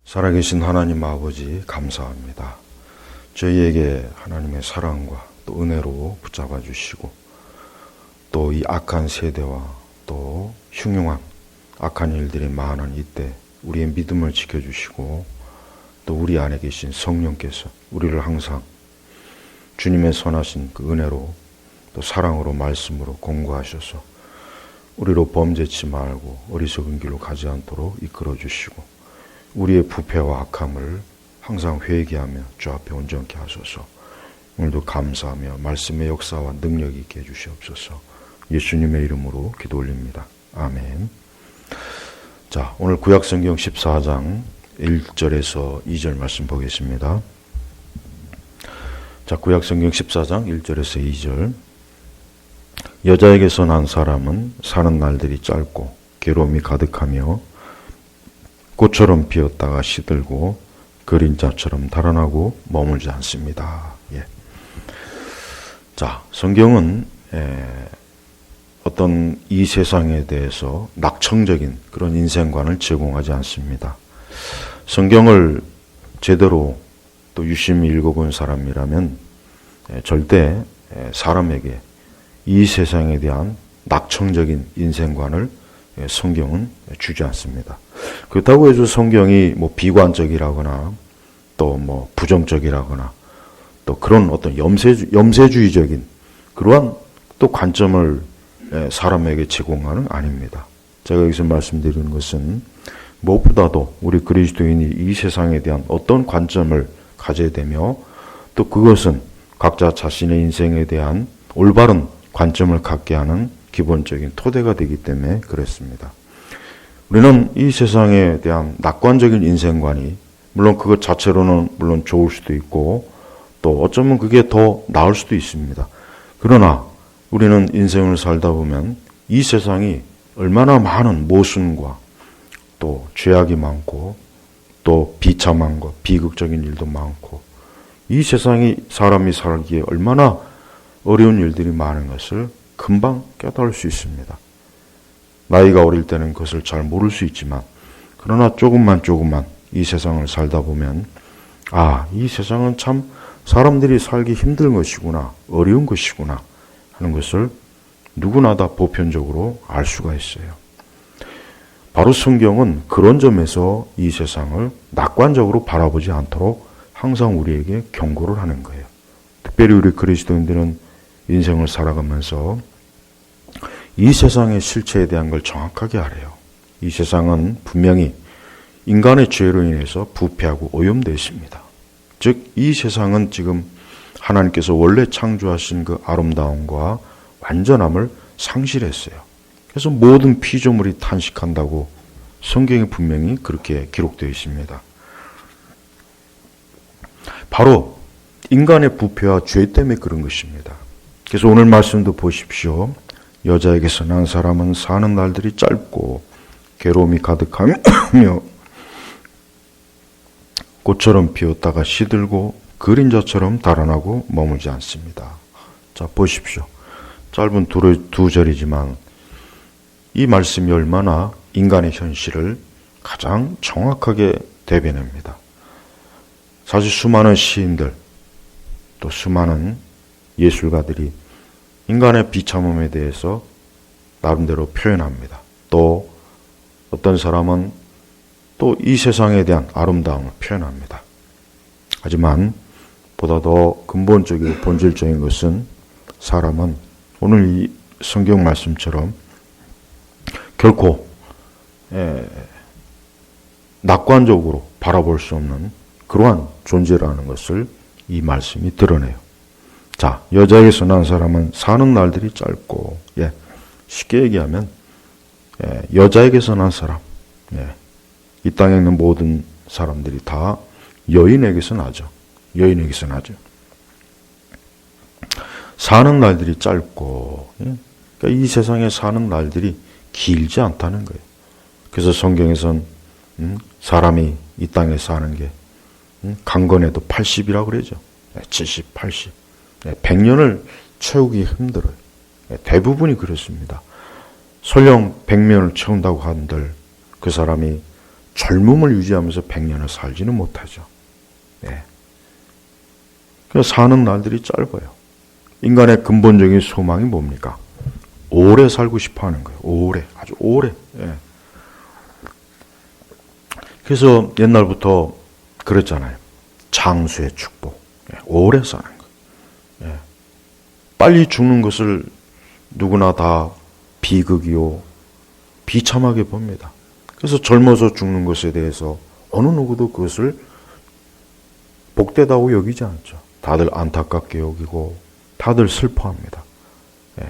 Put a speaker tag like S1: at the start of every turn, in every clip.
S1: 살아계신 하나님 아버지 감사합니다. 저희에게 하나님의 사랑과 또 은혜로 붙잡아 주시고 또 이 악한 세대와 또 흉흉한 악한 일들이 많은 이때 우리의 믿음을 지켜주시고 또 우리 안에 계신 성령께서 우리를 항상 주님의 선하신 그 은혜로 또 사랑으로 말씀으로 공고하셔서 우리로 범죄치 말고 어리석은 길로 가지 않도록 이끌어 주시고 우리의 부패와 악함을 항상 회개하며 주 앞에 온전케 하소서. 오늘도 감사하며 말씀의 역사와 능력이 있게 해주시옵소서. 예수님의 이름으로 기도 올립니다. 아멘. 자, 오늘 구약성경 14장 1절에서 2절 말씀 보겠습니다. 자, 구약성경 14장 1절에서 2절. 여자에게서 난 사람은 사는 날들이 짧고 괴로움이 가득하며 꽃처럼 피었다가 시들고 그림자처럼 달아나고 머물지 않습니다. 예. 자, 성경은 어떤 이 세상에 대해서 낙천적인 그런 인생관을 제공하지 않습니다. 성경을 제대로 또 유심히 읽어본 사람이라면 절대 사람에게 이 세상에 대한 낙천적인 인생관을 성경은 주지 않습니다. 그렇다고 해서 성경이 뭐 비관적이라거나 또 뭐 부정적이라거나 또 그런 어떤 염세주의적인 그러한 또 관점을 사람에게 제공하는 아닙니다. 제가 여기서 말씀드리는 것은 무엇보다도 우리 그리스도인이 이 세상에 대한 어떤 관점을 가져야 되며 또 그것은 각자 자신의 인생에 대한 올바른 관점을 갖게 하는 기본적인 토대가 되기 때문에 그렇습니다. 우리는 이 세상에 대한 낙관적인 인생관이 물론 그것 자체로는 물론 좋을 수도 있고 또 어쩌면 그게 더 나을 수도 있습니다. 그러나 우리는 인생을 살다 보면 이 세상이 얼마나 많은 모순과 또 죄악이 많고 또 비참한 것, 비극적인 일도 많고 이 세상이 사람이 살기에 얼마나 어려운 일들이 많은 것을 금방 깨달을 수 있습니다. 나이가 어릴 때는 그것을 잘 모를 수 있지만 그러나 조금만 이 세상을 살다 보면 이 세상은 참 사람들이 살기 힘든 것이구나, 어려운 것이구나 하는 것을 누구나 다 보편적으로 알 수가 있어요. 바로 성경은 그런 점에서 이 세상을 낙관적으로 바라보지 않도록 항상 우리에게 경고를 하는 거예요. 특별히 우리 그리스도인들은 인생을 살아가면서 이 세상의 실체에 대한 걸 정확하게 알아요. 이 세상은 분명히 인간의 죄로 인해서 부패하고 오염되어 있습니다. 즉, 이 세상은 지금 하나님께서 원래 창조하신 그 아름다움과 완전함을 상실했어요. 그래서 모든 피조물이 탄식한다고 성경에 분명히 그렇게 기록되어 있습니다. 바로 인간의 부패와 죄 때문에 그런 것입니다. 그래서 오늘 말씀도 보십시오. 여자에게서 난 사람은 사는 날들이 짧고 괴로움이 가득하며 꽃처럼 피었다가 시들고 그림자처럼 달아나고 머물지 않습니다. 자, 보십시오. 짧은 두 절이지만 이 말씀이 얼마나 인간의 현실을 가장 정확하게 대변합니다. 사실 수많은 시인들 또 수많은 예술가들이 인간의 비참함에 대해서 나름대로 표현합니다. 또 어떤 사람은 또 이 세상에 대한 아름다움을 표현합니다. 하지만 보다 더 근본적이고 본질적인 것은 사람은 오늘 이 성경 말씀처럼 결코 낙관적으로 바라볼 수 없는 그러한 존재라는 것을 이 말씀이 드러내요. 자, 여자에게서 난 사람은 사는 날들이 짧고, 쉽게 얘기하면, 여자에게서 난 사람, 이 땅에 있는 모든 사람들이 다 여인에게서 나죠. 여인에게서 나죠. 사는 날들이 짧고, 그러니까 이 세상에 사는 날들이 길지 않다는 거예요. 그래서 성경에선, 사람이 이 땅에 사는 게, 강건해도 80이라고 그러죠. 70, 80. 100년을 채우기 힘들어요. 대부분이 그렇습니다. 설령 100년을 채운다고 한들 그 사람이 젊음을 유지하면서 100년을 살지는 못하죠. 네. 그래서 사는 날들이 짧아요. 인간의 근본적인 소망이 뭡니까? 오래 살고 싶어 하는 거예요. 오래, 아주 오래. 예. 그래서 옛날부터 그랬잖아요. 장수의 축복. 예. 오래 사는 거. 예. 빨리 죽는 것을 누구나 다 비극이요, 비참하게 봅니다. 그래서 젊어서 죽는 것에 대해서 어느 누구도 그것을 복되다고 여기지 않죠. 다들 안타깝게 여기고 다들 슬퍼합니다. 예.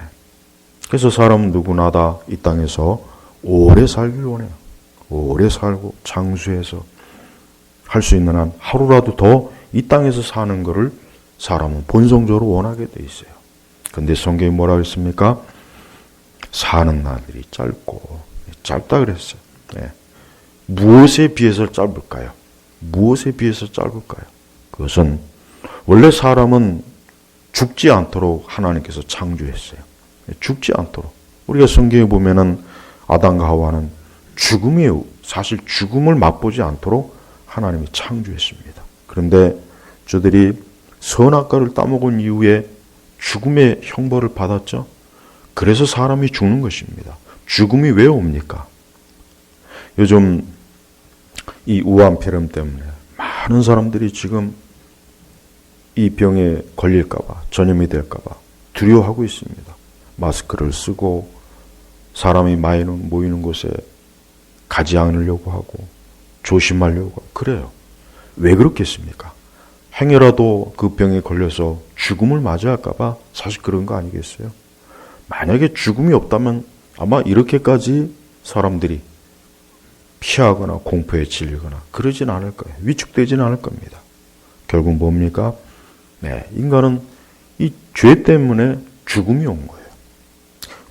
S1: 그래서 사람 누구나 다 이 땅에서 오래 살길 원해요. 오래 살고 장수해서 할 수 있는 한 하루라도 더 이 땅에서 사는 것을 사람은 본성적으로 원하게 돼 있어요. 근데 성경이 뭐라고 했습니까? 사는 날들이 짧다 그랬어요. 예. 무엇에 비해서 짧을까요? 무엇에 비해서 짧을까요? 그것은 원래 사람은 죽지 않도록 하나님께서 창조했어요. 죽지 않도록. 우리가 성경에 보면은 아담과 하와는 사실 죽음을 맛보지 않도록 하나님이 창조했습니다. 그런데 저들이 선악과를 따먹은 이후에 죽음의 형벌을 받았죠. 그래서 사람이 죽는 것입니다. 죽음이 왜 옵니까? 요즘 이 우한폐렴 때문에 많은 사람들이 지금 이 병에 걸릴까봐, 전염이 될까봐 두려워하고 있습니다. 마스크를 쓰고 사람이 많이 모이는 곳에 가지 않으려고 하고 조심하려고 하고 그래요. 왜 그렇겠습니까? 행여라도 그 병에 걸려서 죽음을 맞이할까봐 사실 그런 거 아니겠어요? 만약에 죽음이 없다면 아마 이렇게까지 사람들이 피하거나 공포에 질리거나 그러진 않을 거예요. 위축되진 않을 겁니다. 결국 뭡니까? 네, 인간은 이 죄 때문에 죽음이 온 거예요.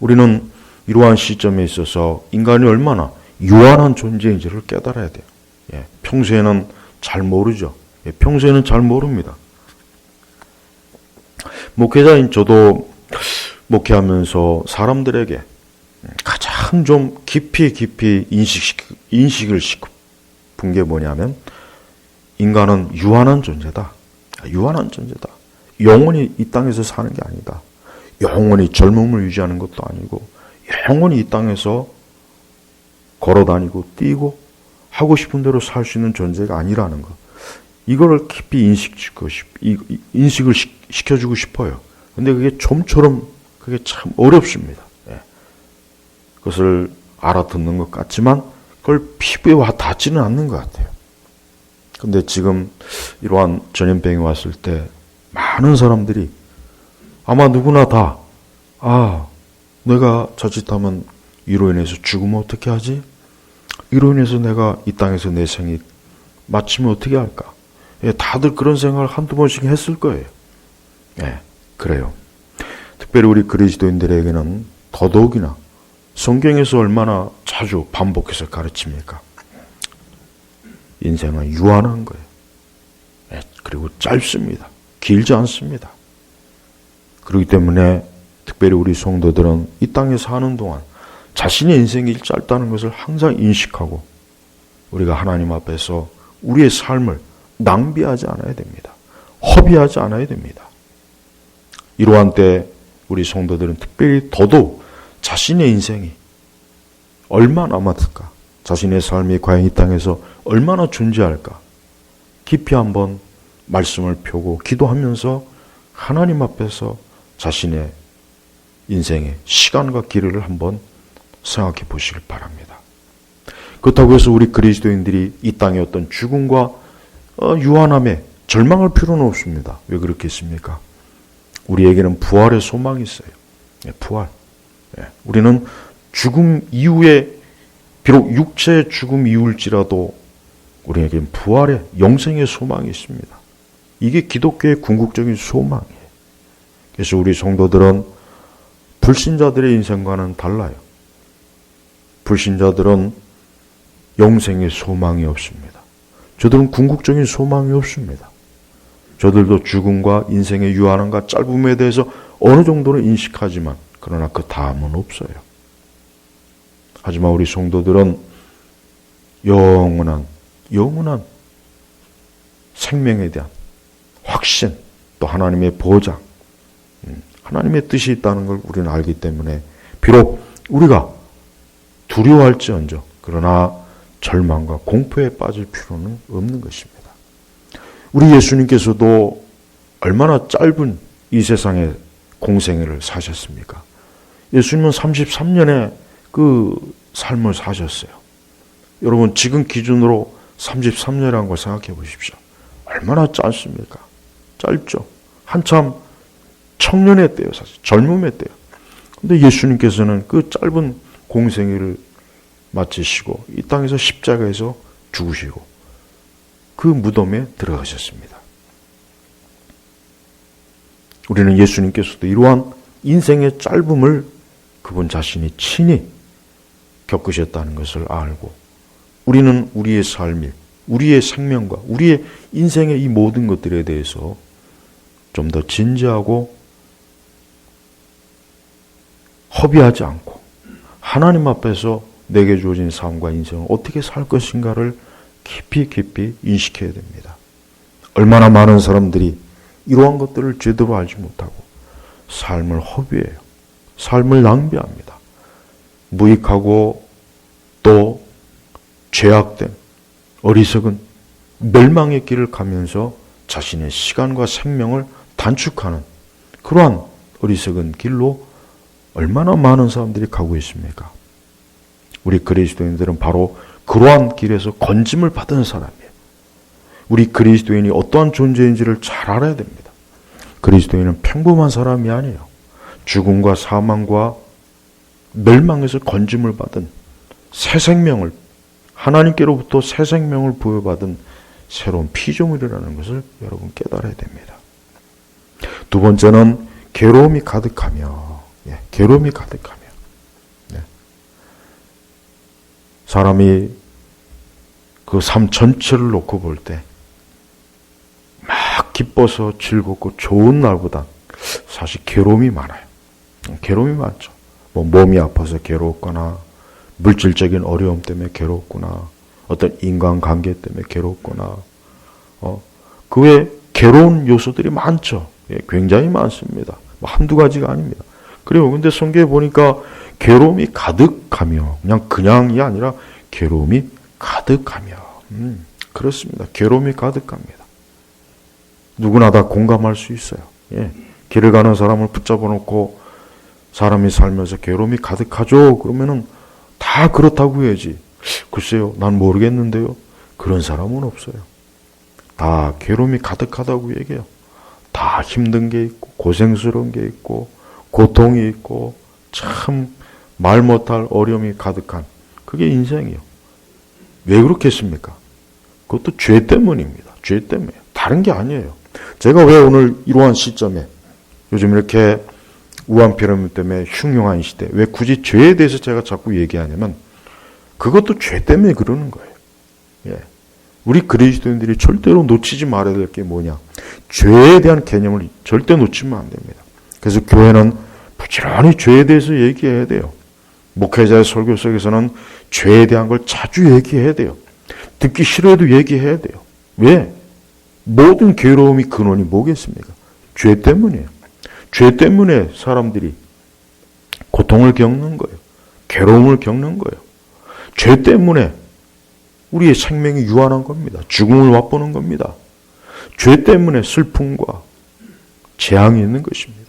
S1: 우리는 이러한 시점에 있어서 인간이 얼마나 유한한 존재인지를 깨달아야 돼요. 예, 평소에는 잘 모르죠. 예, 평소에는 잘 모릅니다. 목회자인 저도 목회하면서 사람들에게 가장 좀 깊이 인식을 시킨 게 뭐냐면 인간은 유한한 존재다. 유한한 존재다. 영원히 이 땅에서 사는 게 아니다. 영원히 젊음을 유지하는 것도 아니고 영원히 이 땅에서 걸어다니고 뛰고 하고 싶은 대로 살 수 있는 존재가 아니라는 것. 이거를 깊이 인식을 시켜주고 싶어요. 근데 그게 좀처럼 그게 참 어렵습니다. 예. 그것을 알아듣는 것 같지만 그걸 피부에 와 닿지는 않는 것 같아요. 근데 지금 이러한 전염병이 왔을 때 많은 사람들이 아마 누구나 다 내가 자칫하면 이로 인해서 죽으면 어떻게 하지? 이로 인해서 내가 이 땅에서 내 생이 마치면 어떻게 할까? 예, 다들 그런 생각을 한두 번씩 했을 거예요. 예, 그래요. 특별히 우리 그리스도인들에게는 더더욱이나 성경에서 얼마나 자주 반복해서 가르칩니까? 인생은 유한한 거예요. 예, 그리고 짧습니다. 길지 않습니다. 그렇기 때문에 특별히 우리 성도들은 이 땅에 사는 동안 자신의 인생이 짧다는 것을 항상 인식하고 우리가 하나님 앞에서 우리의 삶을 낭비하지 않아야 됩니다. 허비하지 않아야 됩니다. 이러한 때 우리 성도들은 특별히 더더욱 자신의 인생이 얼마나 남았을까? 자신의 삶이 과연 이 땅에서 얼마나 존재할까? 깊이 한번 말씀을 펴고 기도하면서 하나님 앞에서 자신의 인생의 시간과 길이를 한번 생각해 보시길 바랍니다. 그렇다고 해서 우리 그리스도인들이 이 땅의 어떤 죽음과 유한함에 절망할 필요는 없습니다. 왜 그렇겠습니까? 우리에게는 부활의 소망이 있어요. 부활. 우리는 죽음 이후에 비록 육체의 죽음 이후일지라도 우리에게는 부활의 영생의 소망이 있습니다. 이게 기독교의 궁극적인 소망이에요. 그래서 우리 성도들은 불신자들의 인생과는 달라요. 불신자들은 영생의 소망이 없습니다. 저들은 궁극적인 소망이 없습니다. 저들도 죽음과 인생의 유한함과 짧음에 대해서 어느 정도는 인식하지만 그러나 그 다음은 없어요. 하지만 우리 성도들은 영원한 생명에 대한 확신, 또 하나님의 보장, 하나님의 뜻이 있다는 걸 우리는 알기 때문에 비록 우리가 두려워할지언정 그러나 절망과 공포에 빠질 필요는 없는 것입니다. 우리 예수님께서도 얼마나 짧은 이 세상의 공생애를 사셨습니까? 예수님은 33년의 그 삶을 사셨어요. 여러분 지금 기준으로 33년이라는 걸 생각해 보십시오. 얼마나 짧습니까? 짧죠. 한참 청년의 때요, 사실 젊음의 때요. 근데 예수님께서는 그 짧은 공생애를 마치시고 이 땅에서 십자가에서 죽으시고 그 무덤에 들어가셨습니다. 우리는 예수님께서도 이러한 인생의 짧음을 그분 자신이 친히 겪으셨다는 것을 알고 우리는 우리의 삶이, 우리의 생명과 우리의 인생의 이 모든 것들에 대해서 좀 더 진지하고 허비하지 않고 하나님 앞에서 내게 주어진 삶과 인생을 어떻게 살 것인가를 깊이 인식해야 됩니다. 얼마나 많은 사람들이 이러한 것들을 제대로 알지 못하고 삶을 허비해요. 삶을 낭비합니다. 무익하고 또 죄악된 어리석은 멸망의 길을 가면서 자신의 시간과 생명을 단축하는 그러한 어리석은 길로 얼마나 많은 사람들이 가고 있습니까? 우리 그리스도인들은 바로 그러한 길에서 건짐을 받은 사람이에요. 우리 그리스도인이 어떠한 존재인지를 잘 알아야 됩니다. 그리스도인은 평범한 사람이 아니에요. 죽음과 사망과 멸망에서 건짐을 받은 새 생명을, 하나님께로부터 새 생명을 부여받은 새로운 피조물이라는 것을 여러분 깨달아야 됩니다. 두 번째는 괴로움이 가득하며, 괴로움이 가득하며. 사람이 그 삶 전체를 놓고 볼 때 막 기뻐서 즐겁고 좋은 날보다 사실 괴로움이 많아요. 괴로움이 많죠. 뭐 몸이 아파서 괴롭거나 물질적인 어려움 때문에 괴롭거나 어떤 인간관계 때문에 괴롭거나 그 외에 괴로운 요소들이 많죠. 굉장히 많습니다. 뭐 한두 가지가 아닙니다. 그래요. 근데 성경에 보니까 괴로움이 가득하며 그냥이 아니라 괴로움이 가득하며 그렇습니다. 괴로움이 가득합니다. 누구나 다 공감할 수 있어요. 길을 가는 사람을 붙잡아 놓고 사람이 살면서 괴로움이 가득하죠. 그러면은 다 그렇다고 해야지. 글쎄요, 난 모르겠는데요. 그런 사람은 없어요. 다 괴로움이 가득하다고 얘기해요. 다 힘든 게 있고 고생스러운 게 있고 고통이 있고 참 말 못할 어려움이 가득한 그게 인생이에요. 왜 그렇겠습니까? 그것도 죄 때문입니다. 죄 때문이에요. 다른 게 아니에요. 제가 왜 오늘 이러한 시점에 요즘 이렇게 우한 피라미드 때문에 흉흉한 시대 왜 굳이 죄에 대해서 제가 자꾸 얘기하냐면 그것도 죄 때문에 그러는 거예요. 우리 그리스도인들이 절대로 놓치지 말아야 될 게 뭐냐? 죄에 대한 개념을 절대 놓치면 안 됩니다. 그래서 교회는 부지런히 죄에 대해서 얘기해야 돼요. 목회자의 설교 속에서는 죄에 대한 걸 자주 얘기해야 돼요. 듣기 싫어도 얘기해야 돼요. 왜? 모든 괴로움이 근원이 뭐겠습니까? 죄 때문이에요. 죄 때문에 사람들이 고통을 겪는 거예요. 괴로움을 겪는 거예요. 죄 때문에 우리의 생명이 유한한 겁니다. 죽음을 맛보는 겁니다. 죄 때문에 슬픔과 재앙이 있는 것입니다.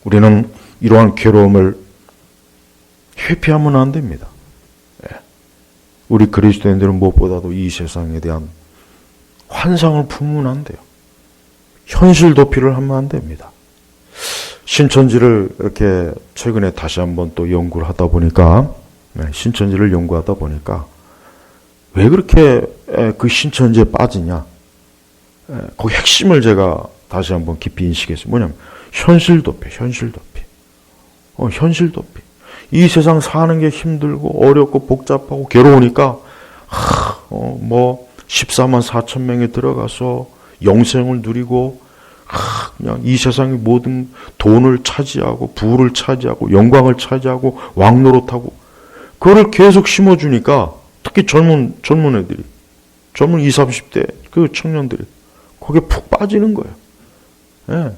S1: 우리는 이러한 괴로움을 회피하면 안 됩니다. 우리 그리스도인들은 무엇보다도 이 세상에 대한 환상을 품으면 안 돼요. 현실 도피를 하면 안 됩니다. 신천지를 이렇게 최근에 다시 한번 또 연구를 하다 보니까 신천지를 연구하다 보니까 왜 그렇게 그 신천지에 빠지냐? 거기 핵심을 제가 다시 한번 깊이 인식했어요. 뭐냐면 현실 도피. 현실 도피. 이 세상 사는 게 힘들고 어렵고 복잡하고 괴로우니까 14만 4천 명에 들어가서 영생을 누리고 그냥 이 세상의 모든 돈을 차지하고 부를 차지하고 영광을 차지하고 왕노릇하고 그거를 계속 심어주니까 특히 젊은 애들이, 젊은 20, 30대 그 청년들이 거기에 푹 빠지는 거예요. 예.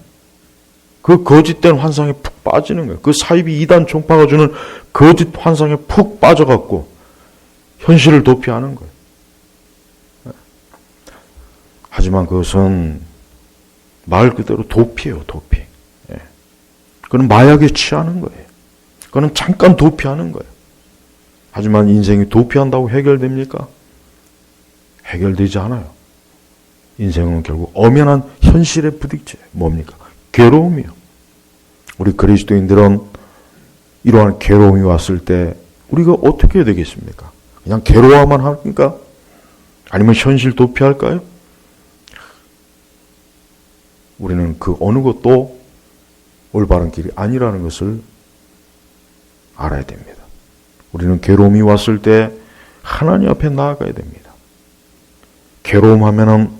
S1: 그 거짓된 환상에 푹 빠지는 거예요. 그 사이비 이단 종파가 주는 거짓 환상에 푹 빠져갖고 현실을 도피하는 거예요. 예. 하지만 그것은 말 그대로 도피예요, 도피. 예. 그건 마약에 취하는 거예요. 그건 잠깐 도피하는 거예요. 하지만 인생이 도피한다고 해결됩니까? 해결되지 않아요. 인생은 결국 엄연한 현실에 부딪혀요. 뭡니까? 괴로움이요. 우리 그리스도인들은 이러한 괴로움이 왔을 때 우리가 어떻게 해야 되겠습니까? 그냥 괴로워만 합니까? 아니면 현실 도피할까요? 우리는 그 어느 것도 올바른 길이 아니라는 것을 알아야 됩니다. 우리는 괴로움이 왔을 때 하나님 앞에 나아가야 됩니다. 괴로움하면은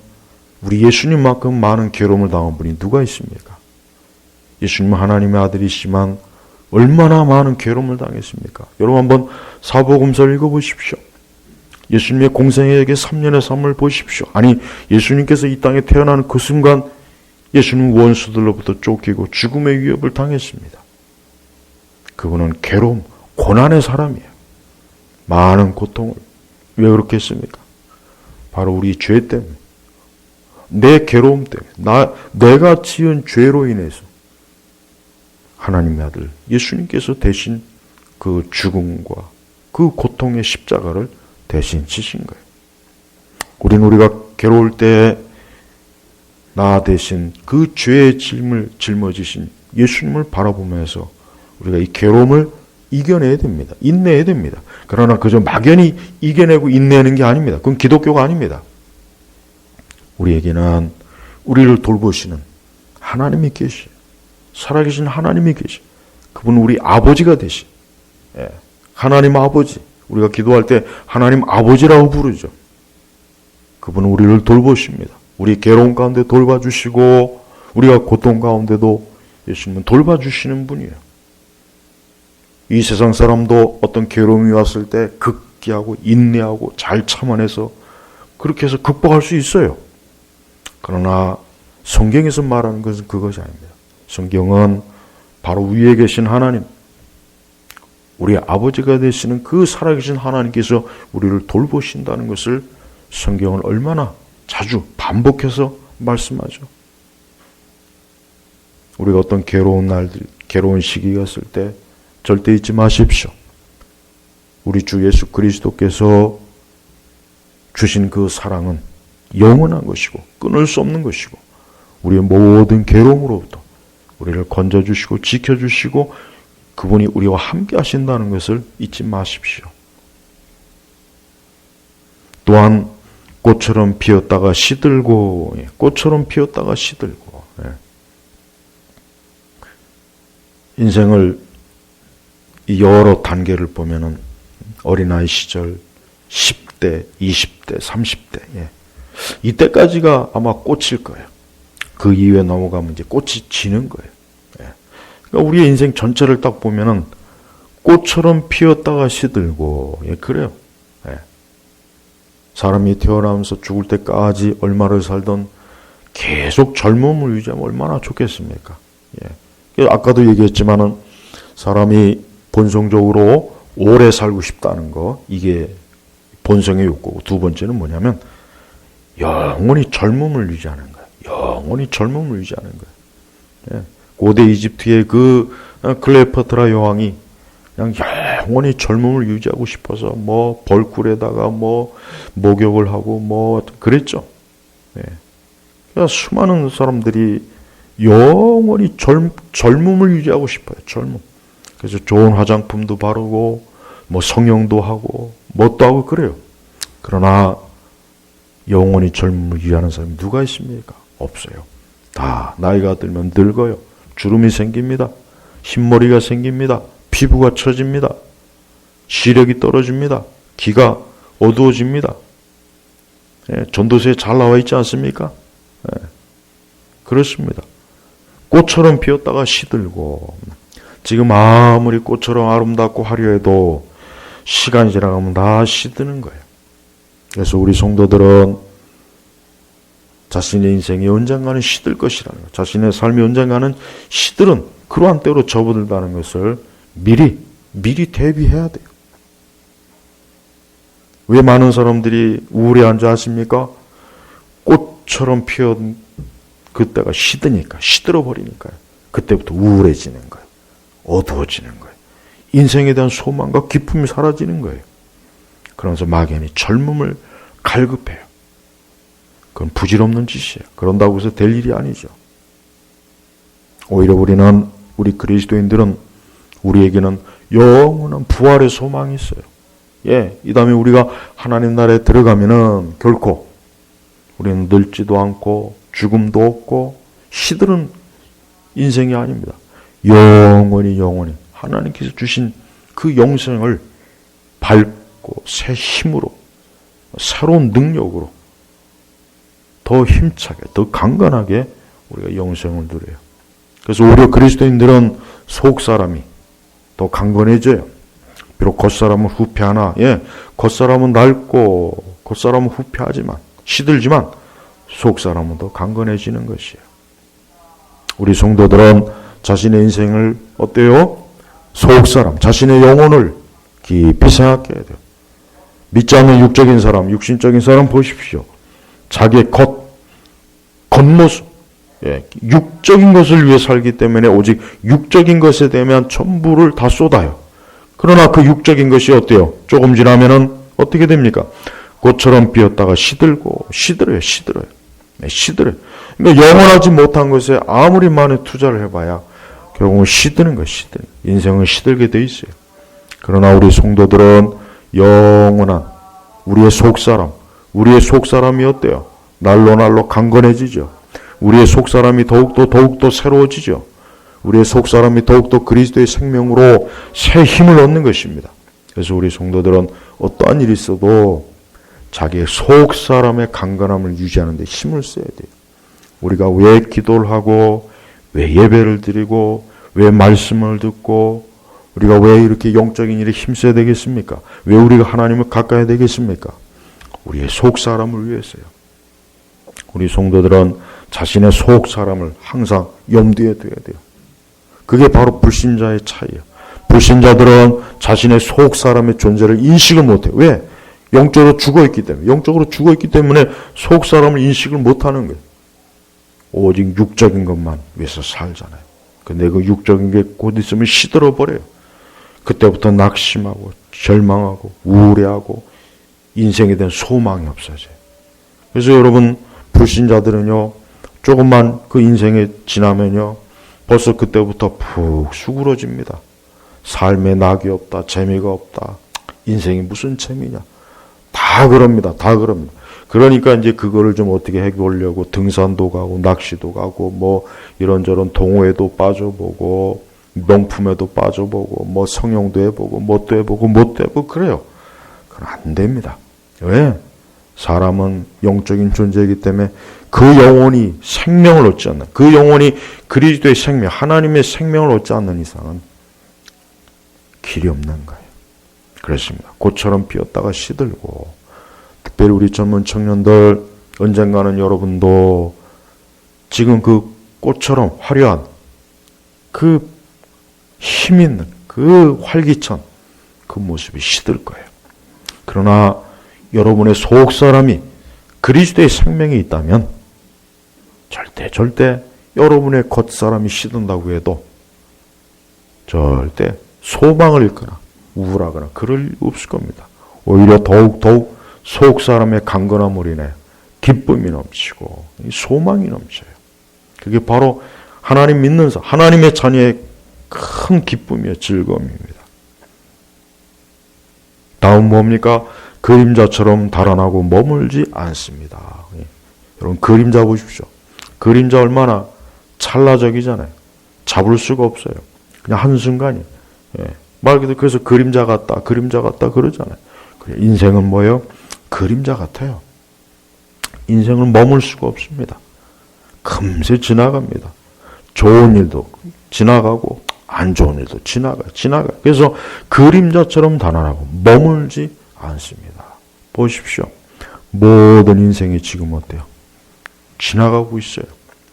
S1: 우리 예수님만큼 많은 괴로움을 당한 분이 누가 있습니까? 예수님은 하나님의 아들이시지만 얼마나 많은 괴로움을 당했습니까? 여러분 한번 사복음서를 읽어보십시오. 예수님의 공생애에게 3년의 삶을 보십시오. 아니 예수님께서 이 땅에 태어나는 그 순간 예수님은 원수들로부터 쫓기고 죽음의 위협을 당했습니다. 그분은 괴로움, 고난의 사람이에요. 많은 고통을. 왜 그렇게 했습니까? 바로 우리 죄 때문에. 내 괴로움 때문에. 내가 지은 죄로 인해서 하나님의 아들 예수님께서 대신 그 죽음과 그 고통의 십자가를 대신 지신 거예요. 우리가 괴로울 때 나 대신 그 죄의 짐을 짊어지신 예수님을 바라보면서 우리가 이 괴로움을 이겨내야 됩니다. 인내해야 됩니다. 그러나 그저 막연히 이겨내고 인내하는 게 아닙니다. 그건 기독교가 아닙니다. 우리에게는 우리를 돌보시는 하나님이 계시, 살아계신 하나님이 계시, 그분은 우리 아버지가 되시. 하나님 아버지, 우리가 기도할 때 하나님 아버지라고 부르죠. 그분은 우리를 돌보십니다. 우리 괴로움 가운데 돌봐주시고 우리가 고통 가운데도 예수님은 돌봐주시는 분이에요. 이 세상 사람도 어떤 괴로움이 왔을 때 극기하고 인내하고 잘 참아내서 그렇게 해서 극복할 수 있어요. 그러나 성경에서 말하는 것은 그것이 아닙니다. 성경은 바로 위에 계신 하나님, 우리 아버지가 되시는 그 살아계신 하나님께서 우리를 돌보신다는 것을 성경은 얼마나 자주 반복해서 말씀하죠. 우리가 어떤 괴로운 날들, 괴로운 시기가 있을 때 절대 잊지 마십시오. 우리 주 예수 그리스도께서 주신 그 사랑은 영원한 것이고 끊을 수 없는 것이고 우리의 모든 괴로움으로부터 우리를 건져주시고 지켜주시고 그분이 우리와 함께 하신다는 것을 잊지 마십시오. 또한 꽃처럼 피었다가 시들고, 꽃처럼 피었다가 시들고. 인생을 여러 단계를 보면은 어린아이 시절 10대, 20대, 30대 이때까지가 아마 꽃일 거예요. 그 이후에 넘어가면 이제 꽃이 지는 거예요. 그러니까 우리의 인생 전체를 딱 보면은 꽃처럼 피었다가 시들고 그래요. 사람이 태어나면서 죽을 때까지 얼마를 살던 계속 젊음을 유지하면 얼마나 좋겠습니까? 아까도 얘기했지만은 사람이 본성적으로 오래 살고 싶다는 거, 이게 본성의 욕구고, 두 번째는 뭐냐면 영원히 젊음을 유지하는 거예요. 영원히 젊음을 유지하는 거예요. 고대 이집트의 그 클레오파트라 여왕이 그냥 영원히 젊음을 유지하고 싶어서 뭐 벌꿀에다가 뭐 목욕을 하고 뭐 그랬죠. 그러니까 수많은 사람들이 영원히 젊음을 유지하고 싶어요. 젊음. 그래서 좋은 화장품도 바르고 뭐 성형도 하고 뭣도 하고 그래요. 그러나 영원히 젊음을 유지하는 사람이 누가 있습니까? 없어요. 다 나이가 들면 늙어요. 주름이 생깁니다. 흰머리가 생깁니다. 피부가 처집니다. 시력이 떨어집니다. 귀가 어두워집니다. 전도서에 잘 나와 있지 않습니까? 그렇습니다. 꽃처럼 피었다가 시들고, 지금 아무리 꽃처럼 아름답고 화려해도 시간이 지나가면 다 시드는 거예요. 그래서 우리 성도들은 자신의 인생이 언젠가는 시들 것이라는 것, 자신의 삶이 언젠가는 시들은 그러한 때로 접어들다는 것을 미리 대비해야 돼요. 왜 많은 사람들이 우울해한지 아십니까? 꽃처럼 피어든 그때가 시들어 버리니까요. 그때부터 우울해지는 거예요. 어두워지는 거예요. 인생에 대한 소망과 기쁨이 사라지는 거예요. 그러면서 막연히 젊음을 갈급해요. 그건 부질없는 짓이에요. 그런다고 해서 될 일이 아니죠. 오히려 우리 그리스도인들은 우리에게는 영원한 부활의 소망이 있어요. 이 다음에 우리가 하나님 나라에 들어가면은 결코 우리는 늙지도 않고 죽음도 없고 시들은 인생이 아닙니다. 영원히 하나님께서 주신 그 영생을 밝고 새 힘으로 새로운 능력으로 더 힘차게 더 강건하게 우리가 영생을 누려요. 그래서 오히려 그리스도인들은 속사람이 더 강건해져요. 비록 겉사람은 후패하나 겉사람은 낡고 겉사람은 후패하지만 시들지만 속사람은 더 강건해지는 것이에요. 우리 성도들은 자신의 인생을 어때요? 속사람, 자신의 영혼을 깊이 생각해야 돼요. 믿지 않는 육적인 사람, 육신적인 사람 보십시오. 자기의 겉모습, 육적인 것을 위해 살기 때문에 오직 육적인 것에 대한 전부를 다 쏟아요. 그러나 그 육적인 것이 어때요? 조금 지나면은 어떻게 됩니까? 꽃처럼 피었다가 시들어요. 그러니까 영원하지 못한 것에 아무리 많은 투자를 해봐야 결국은 시드는 거예요. 인생은 시들게 돼 있어요. 그러나 우리 성도들은 영원한 우리의 속사람이 어때요? 날로 강건해지죠. 우리의 속사람이 더욱더 새로워지죠. 우리의 속사람이 더욱더 그리스도의 생명으로 새 힘을 얻는 것입니다. 그래서 우리 성도들은 어떠한 일이 있어도 자기의 속사람의 강건함을 유지하는 데 힘을 써야 돼요. 우리가 왜 기도를 하고 왜 예배를 드리고 왜 말씀을 듣고 우리가 왜 이렇게 영적인 일에 힘써야 되겠습니까? 왜 우리가 하나님을 가까이 되겠습니까? 우리의 속사람을 위해서요. 우리 성도들은 자신의 속사람을 항상 염두에 둬야 돼요. 그게 바로 불신자의 차이예요. 불신자들은 자신의 속사람의 존재를 인식을 못해요. 왜? 영적으로 죽어있기 때문에 속사람을 인식을 못하는 거예요. 오직 육적인 것만 위해서 살잖아요. 근데 그 육적인 게 곧 있으면 시들어버려요. 그때부터 낙심하고 절망하고 우울해하고 인생에 대한 소망이 없어져요. 그래서 여러분 불신자들은요, 조금만 그 인생에 지나면요, 벌써 그때부터 푹 수그러집니다. 삶에 낙이 없다, 재미가 없다, 인생이 무슨 재미냐. 다 그럽니다. 그러니까 이제 그거를 좀 어떻게 해보려고 등산도 가고 낚시도 가고 뭐 이런저런 동호회도 빠져보고 명품에도 빠져보고 뭐 성형도 해보고 뭣도 해보고 그래요. 그건 안 됩니다. 왜? 사람은 영적인 존재이기 때문에 그 영혼이 생명을 얻지 않는, 그 영혼이 그리스도의 생명, 하나님의 생명을 얻지 않는 이상은 길이 없는 거예요. 그렇습니다. 꽃처럼 피었다가 시들고, 특별히 우리 젊은 청년들, 언젠가는 여러분도 지금 그 꽃처럼 화려한 그 힘 있는 그 활기찬 그 모습이 시들 거예요. 그러나 여러분의 속사람이 그리스도의 생명이 있다면 절대 여러분의 겉사람이 시든다고 해도 절대 소망을 잃거나 우울하거나 그럴 일 없을 겁니다. 오히려 더욱 속사람의 강건함으로 인해 기쁨이 넘치고 소망이 넘쳐요. 그게 바로 하나님 믿는 자, 하나님의 자녀의 큰 기쁨이요, 즐거움입니다. 다음 뭡니까? 그림자처럼 달아나고 머물지 않습니다. 여러분 그림자 보십시오. 그림자 얼마나 찰나적이잖아요. 잡을 수가 없어요. 그냥 한순간이. 말 그대로 그래서 그림자 같다 그러잖아요. 인생은 뭐예요? 그림자 같아요. 인생을 머물 수가 없습니다. 금세 지나갑니다. 좋은 일도 지나가고 안 좋은 일도 지나가요. 그래서 그림자처럼 달아나고 머물지 않습니다. 보십시오. 모든 인생이 지금 어때요? 지나가고 있어요.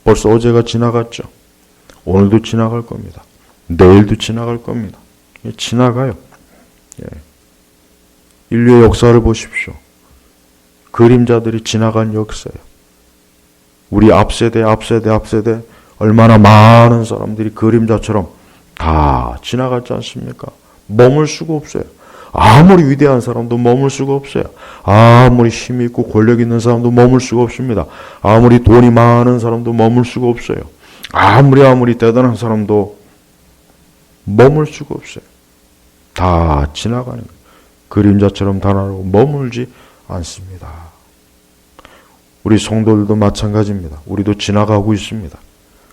S1: 벌써 어제가 지나갔죠. 오늘도 지나갈 겁니다. 내일도 지나갈 겁니다. 지나가요. 예. 인류의 역사를 보십시오. 그림자들이 지나간 역사예요. 우리 앞세대 얼마나 많은 사람들이 그림자처럼 다 지나갔지 않습니까? 머물 수가 없어요. 아무리 위대한 사람도 머물 수가 없어요. 아무리 힘 있고 권력 있는 사람도 머물 수가 없습니다. 아무리 돈이 많은 사람도 머물 수가 없어요. 아무리 대단한 사람도 머물 수가 없어요. 다 지나가는 거예요. 그림자처럼 단하고 머물지 않습니다. 우리 성도들도 마찬가지입니다. 우리도 지나가고 있습니다.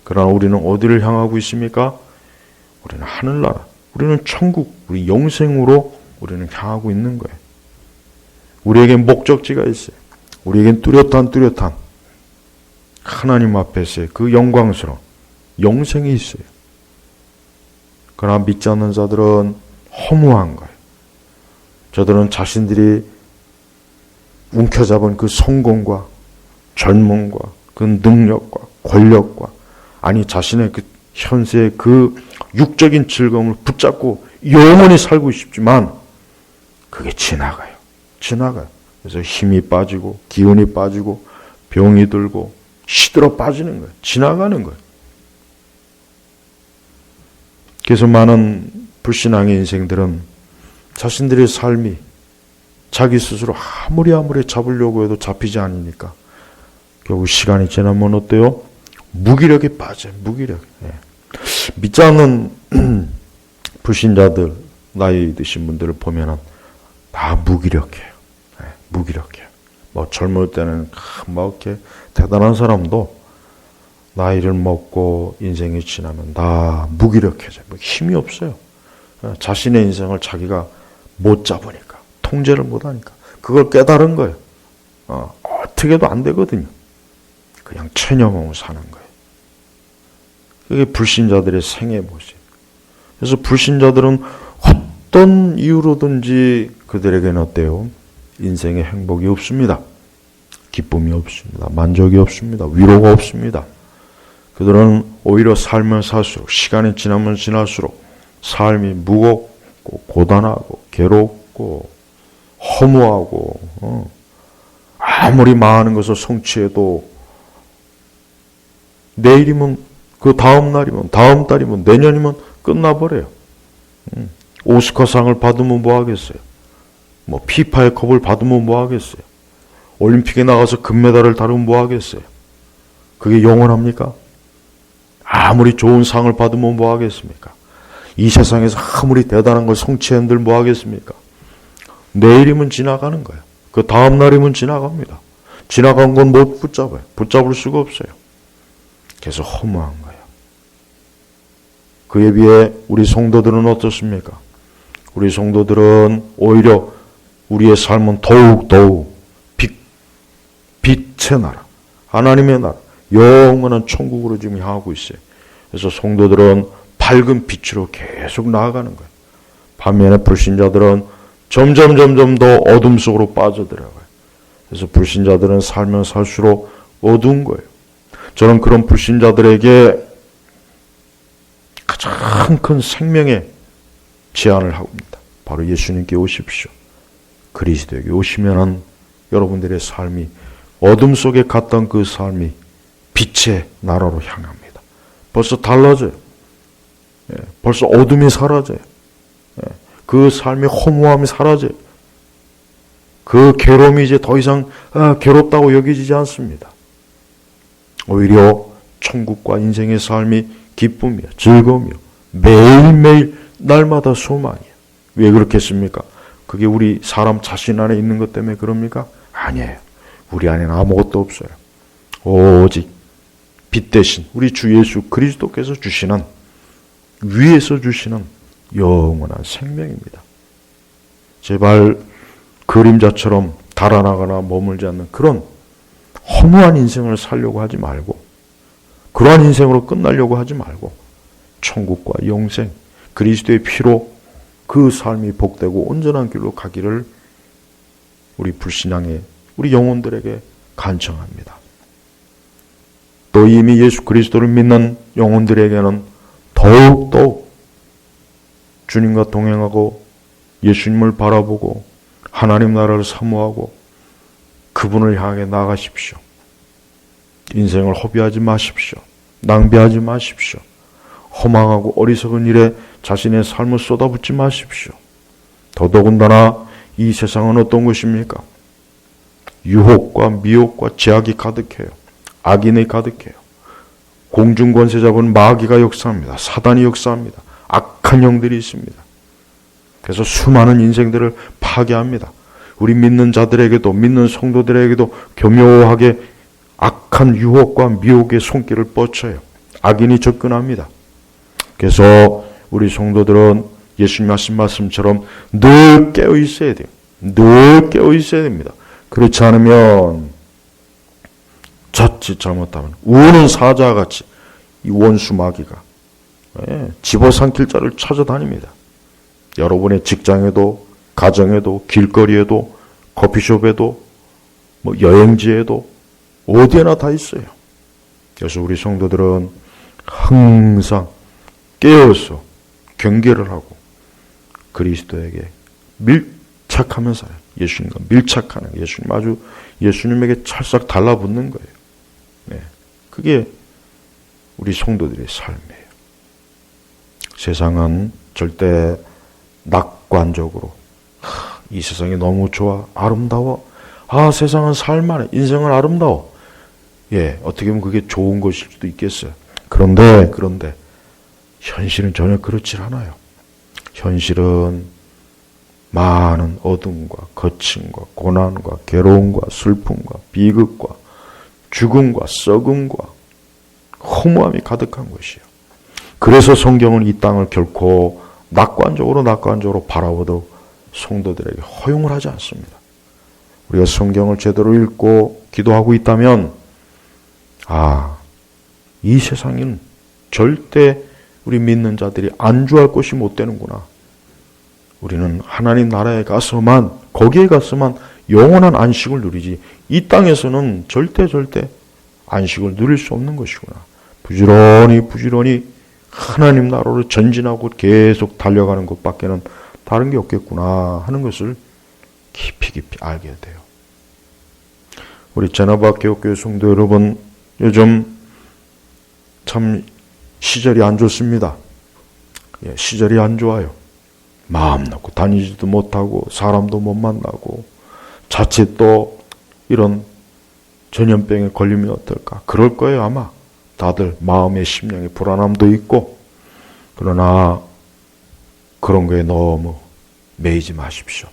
S1: 그러나 우리는 어디를 향하고 있습니까? 우리는 하늘나라, 우리는 천국, 우리 영생으로 우리는 향하고 있는 거예요. 우리에겐 목적지가 있어요. 우리에겐 뚜렷한 하나님 앞에서의 그 영광스러운 영생이 있어요. 그러나 믿지 않는 자들은 허무한 거예요. 저들은 자신들이 움켜잡은 그 성공과 젊음과 그 능력과 권력과 자신의 그 현세의 그 육적인 즐거움을 붙잡고 영원히 살고 싶지만 그게 지나가요. 그래서 힘이 빠지고 기운이 빠지고 병이 들고 시들어 빠지는 거예요. 지나가는 거예요. 그래서 많은 불신앙의 인생들은 자신들의 삶이 자기 스스로 아무리 잡으려고 해도 잡히지 않으니까 결국 시간이 지나면 어때요? 무기력에 빠져요. 무기력. 예. 믿지 않는 불신자들, 나이 드신 분들을 보면은 다 무기력해요. 예, 무기력해요. 젊을 때는 이렇게 대단한 사람도 나이를 먹고 인생이 지나면 다 무기력해져요. 힘이 없어요. 자신의 인생을 자기가 못 잡으니까, 통제를 못 하니까. 그걸 깨달은 거예요. 어떻게 해도 안 되거든요. 그냥 체념하고 사는 거예요. 그게 불신자들의 생애 모습. 그래서 불신자들은 어떤 이유로든지 그들에게는 어때요? 인생에 행복이 없습니다. 기쁨이 없습니다. 만족이 없습니다. 위로가 없습니다. 그들은 오히려 살면 살수록, 시간이 지나면 지날수록 삶이 무겁고 고단하고 괴롭고 허무하고 아무리 많은 것을 성취해도 내일이면 그 다음 날이면 다음 달이면 내년이면 끝나버려요. 오스카상을 받으면 뭐 하겠어요? 피파의 컵을 받으면 뭐 하겠어요? 올림픽에 나가서 금메달을 다루면 뭐 하겠어요? 그게 영원합니까? 아무리 좋은 상을 받으면 뭐 하겠습니까? 이 세상에서 아무리 대단한 걸 성취한들 뭐 하겠습니까? 내일이면 지나가는 거예요. 그 다음 날이면 지나갑니다. 지나간 건 못 붙잡아요. 붙잡을 수가 없어요. 그래서 허무한 거예요. 그에 비해 우리 성도들은 어떻습니까? 우리 성도들은 오히려 우리의 삶은 더욱 빛의 나라, 하나님의 나라, 영원한 천국으로 지금 향하고 있어요. 그래서 성도들은 밝은 빛으로 계속 나아가는 거예요. 반면에 불신자들은 점점 더 어둠 속으로 빠져들어가요. 그래서 불신자들은 살면 살수록 어두운 거예요. 저는 그런 불신자들에게 가장 큰 생명의 제안을 합니다. 바로 예수님께 오십시오. 그리스도에게 오시면 여러분들의 삶이 어둠 속에 갔던 그 삶이 빛의 나라로 향합니다. 벌써 달라져요. 벌써 어둠이 사라져요. 그 삶의 허무함이 사라져요. 그 괴로움이 이제 더 이상 괴롭다고 여기지지 않습니다. 오히려 천국과 인생의 삶이 기쁨이요, 즐거움이요, 매일매일 날마다 소망이에요. 왜 그렇겠습니까? 그게 우리 사람 자신 안에 있는 것 때문에 그럽니까? 아니에요. 우리 안에는 아무것도 없어요. 오직 빛 대신 우리 주 예수 그리스도께서 주시는, 위에서 주시는 영원한 생명입니다. 제발 그림자처럼 달아나거나 머물지 않는 그런 허무한 인생을 살려고 하지 말고, 그러한 인생으로 끝나려고 하지 말고, 천국과 영생, 그리스도의 피로 그 삶이 복되고 온전한 길로 가기를 우리 불신앙의 우리 영혼들에게 간청합니다. 또 이미 예수 그리스도를 믿는 영혼들에게는 더욱더욱 주님과 동행하고 예수님을 바라보고 하나님 나라를 사모하고 그분을 향해 나가십시오. 인생을 허비하지 마십시오. 낭비하지 마십시오. 허망하고 어리석은 일에 자신의 삶을 쏟아붓지 마십시오. 더더군다나 이 세상은 어떤 것입니까? 유혹과 미혹과 제약이 가득해요. 악인이 가득해요. 공중권세 잡은 마귀가 역사합니다. 사단이 역사합니다. 악한 영들이 있습니다. 그래서 수많은 인생들을 파괴합니다. 우리 믿는 자들에게도 믿는 성도들에게도 교묘하게 악한 유혹과 미혹의 손길을 뻗쳐요. 악인이 접근합니다. 그래서 우리 성도들은 예수님 하신 말씀처럼 늘 깨어 있어야 돼요. 늘 깨어 있어야 됩니다. 그렇지 않으면 자칫 잘못하면 우는 사자같이 이 원수 마귀가 집어삼킬 자를 찾아다닙니다. 여러분의 직장에도 가정에도 길거리에도 커피숍에도 여행지에도 어디에나 다 있어요. 그래서 우리 성도들은 항상 깨어서 경계를 하고 그리스도에게 밀착하면 살아요. 예수님과 밀착하는 예수님 아주 예수님에게 찰싹 달라붙는 거예요. 네, 그게 우리 성도들의 삶이에요. 세상은 절대 낙관적으로 이 세상이 너무 좋아 아름다워 세상은 살만해 인생은 아름다워 어떻게 보면 그게 좋은 것일 수도 있겠어요. 그런데 현실은 전혀 그렇지 않아요. 현실은 많은 어둠과 거침과 고난과 괴로움과 슬픔과 비극과 죽음과 썩음과 허무함이 가득한 것이에요. 그래서 성경은 이 땅을 결코 낙관적으로 바라보도록 성도들에게 허용을 하지 않습니다. 우리가 성경을 제대로 읽고 기도하고 있다면 이 세상은 절대 우리 믿는 자들이 안주할 곳이 못 되는구나. 우리는 하나님 나라에 가서만 거기에 가서만 영원한 안식을 누리지 이 땅에서는 절대 안식을 누릴 수 없는 것이구나. 부지런히 하나님 나라로 전진하고 계속 달려가는 것밖에는 다른 게 없겠구나 하는 것을 깊이 알게 돼요. 우리 제나바 교회 성도 여러분, 요즘 참 시절이 안 좋습니다. 시절이 안 좋아요. 마음 놓고 다니지도 못하고 사람도 못 만나고 자칫 또 이런 전염병에 걸리면 어떨까? 그럴 거예요 아마. 다들 마음의 심령의 불안함도 있고. 그러나 그런 거에 너무 매이지 마십시오.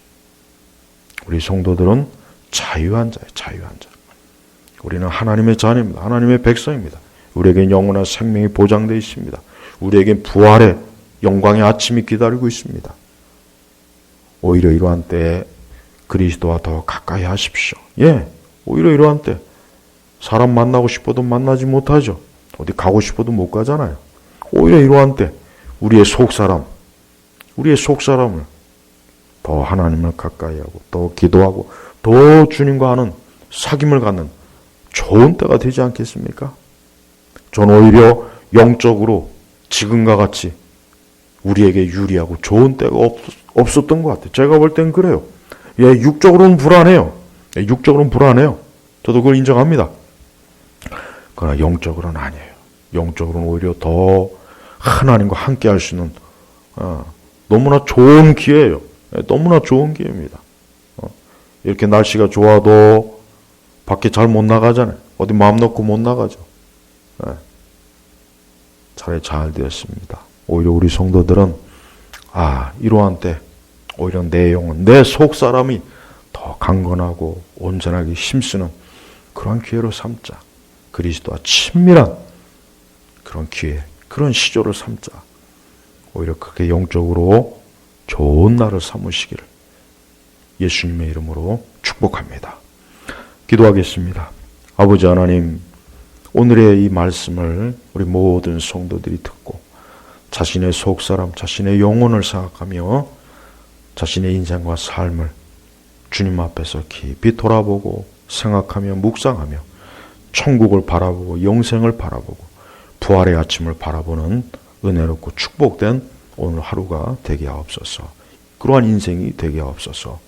S1: 우리 성도들은 자유한 자예요. 자유한 자. 우리는 하나님의 자녀입니다. 하나님의 백성입니다. 우리에겐 영원한 생명이 보장되어 있습니다. 우리에겐 부활의 영광의 아침이 기다리고 있습니다. 오히려 이러한 때에 그리스도와 더 가까이 하십시오. 오히려 이러한 때 사람 만나고 싶어도 만나지 못하죠. 어디 가고 싶어도 못 가잖아요. 오히려 이러한 때 우리의 속사람을 더 하나님을 가까이 하고 더 기도하고 더 주님과 하는 사귐을 갖는 좋은 때가 되지 않겠습니까? 저는 오히려 영적으로 지금과 같이 우리에게 유리하고 좋은 때가 없었던 것 같아요. 제가 볼 땐 그래요. 육적으로는 불안해요. 저도 그걸 인정합니다. 그러나 영적으로는 아니에요. 영적으로는 오히려 더 하나님과 함께 할 수 있는 너무나 좋은 기회예요. 너무나 좋은 기회입니다. 이렇게 날씨가 좋아도 밖에 잘 못 나가잖아요. 어디 마음 놓고 못 나가죠. 차라리 잘 되었습니다. 오히려 우리 성도들은 이러한 때 오히려 내 영혼, 내 속사람이 더 강건하고 온전하게 힘쓰는 그런 기회로 삼자. 그리스도와 친밀한 그런 기회, 그런 시조를 삼자. 오히려 그렇게 영적으로 좋은 날을 삼으시기를 예수님의 이름으로 축복합니다. 기도하겠습니다. 아버지 하나님, 오늘의 이 말씀을 우리 모든 성도들이 듣고 자신의 속사람, 자신의 영혼을 생각하며 자신의 인생과 삶을 주님 앞에서 깊이 돌아보고 생각하며 묵상하며 천국을 바라보고 영생을 바라보고 부활의 아침을 바라보는 은혜롭고 축복된 오늘 하루가 되게 하옵소서. 그러한 인생이 되게 하옵소서.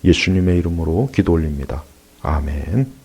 S1: 예수님의 이름으로 기도 올립니다. 아멘.